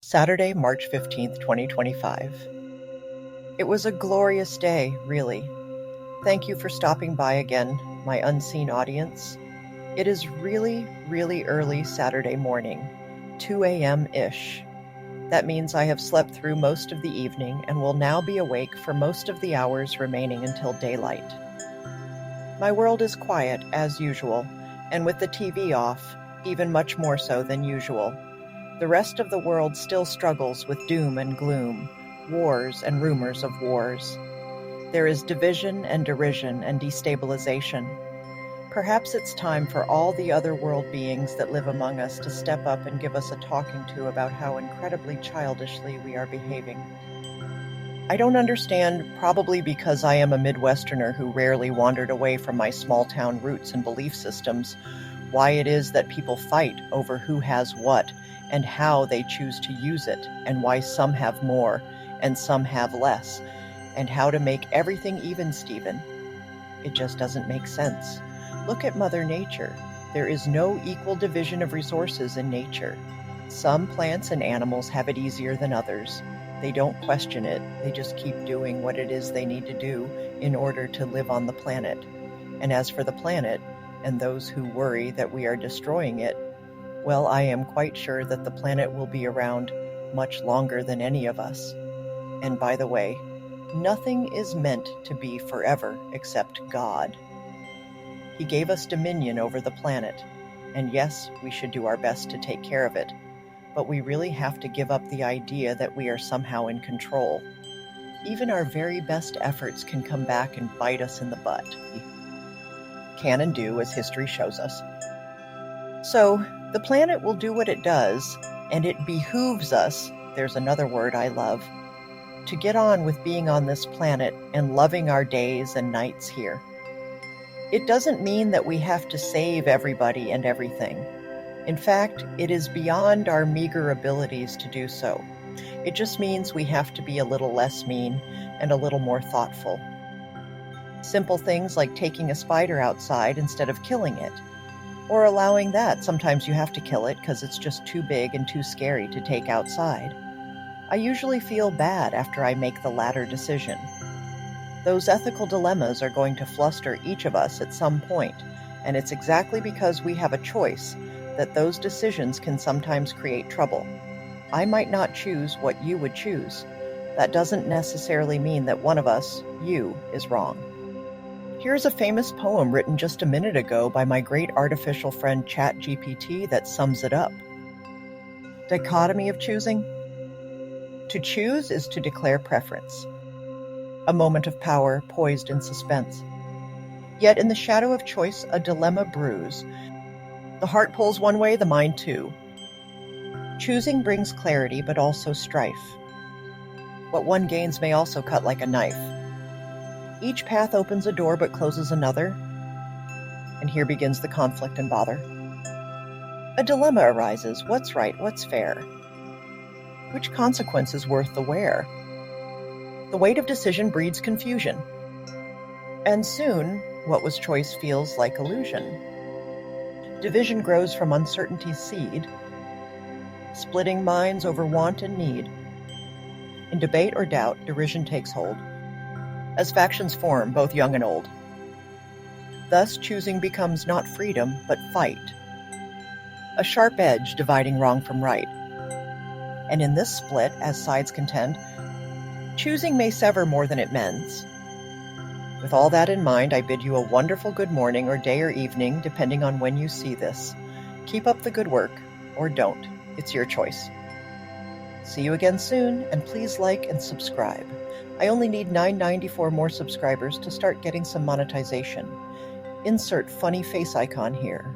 Saturday, March 15th, 2025. It was a glorious day, really. Thank you for stopping by again, my unseen audience. It is really, really early Saturday morning, 2 a.m.-ish. That means I have slept through most of the evening and will now be awake for most of the hours remaining until daylight. My world is quiet, as usual, and with the TV off, even much more so than usual. The rest of the world still struggles with doom and gloom, wars and rumors of wars. There is division and derision and destabilization. Perhaps it's time for all the other world beings that live among us to step up and give us a talking to about how incredibly childishly we are behaving. I don't understand, probably because I am a Midwesterner who rarely wandered away from my small-town roots and belief systems, why it is that people fight over who has what and how they choose to use it, and why some have more and some have less, and how to make everything even, Stephen. It just doesn't make sense. Look at Mother Nature. There is no equal division of resources in nature. Some plants and animals have it easier than others. They don't question it. They just keep doing what it is they need to do in order to live on the planet. And as for the planet, and those who worry that we are destroying it, well, I am quite sure that the planet will be around much longer than any of us. And by the way, nothing is meant to be forever except God. He gave us dominion over the planet, and yes, we should do our best to take care of it, but we really have to give up the idea that we are somehow in control. Even our very best efforts can come back and bite us in the butt. Can and do, as history shows us. So, the planet will do what it does, and it behooves us, there's another word I love, to get on with being on this planet and loving our days and nights here. It doesn't mean that we have to save everybody and everything. In fact, it is beyond our meager abilities to do so. It just means we have to be a little less mean and a little more thoughtful. Simple things like taking a spider outside instead of killing it. Or allowing that. Sometimes you have to kill it because it's just too big and too scary to take outside. I usually feel bad after I make the latter decision. Those ethical dilemmas are going to fluster each of us at some point, and it's exactly because we have a choice that those decisions can sometimes create trouble. I might not choose what you would choose. That doesn't necessarily mean that one of us, you, is wrong. Here's a famous poem written just a minute ago by my great artificial friend ChatGPT that sums it up. Dichotomy of choosing? To choose is to declare preference. A moment of power poised in suspense. Yet in the shadow of choice, a dilemma brews. The heart pulls one way, the mind too. Choosing brings clarity, but also strife. What one gains may also cut like a knife. Each path opens a door but closes another, and here begins the conflict and bother. A dilemma arises. What's right? What's fair? Which consequence is worth the wear? The weight of decision breeds confusion, and soon what was choice feels like illusion. Division grows from uncertainty's seed, splitting minds over want and need. In debate or doubt, derision takes hold, as factions form, both young and old. Thus, choosing becomes not freedom, but fight. A sharp edge dividing wrong from right. And in this split, as sides contend, choosing may sever more than it mends. With all that in mind, I bid you a wonderful good morning or day or evening, depending on when you see this. Keep up the good work, or don't. It's your choice. See you again soon, and please like and subscribe. I only need 994 more subscribers to start getting some monetization. Insert funny face icon here.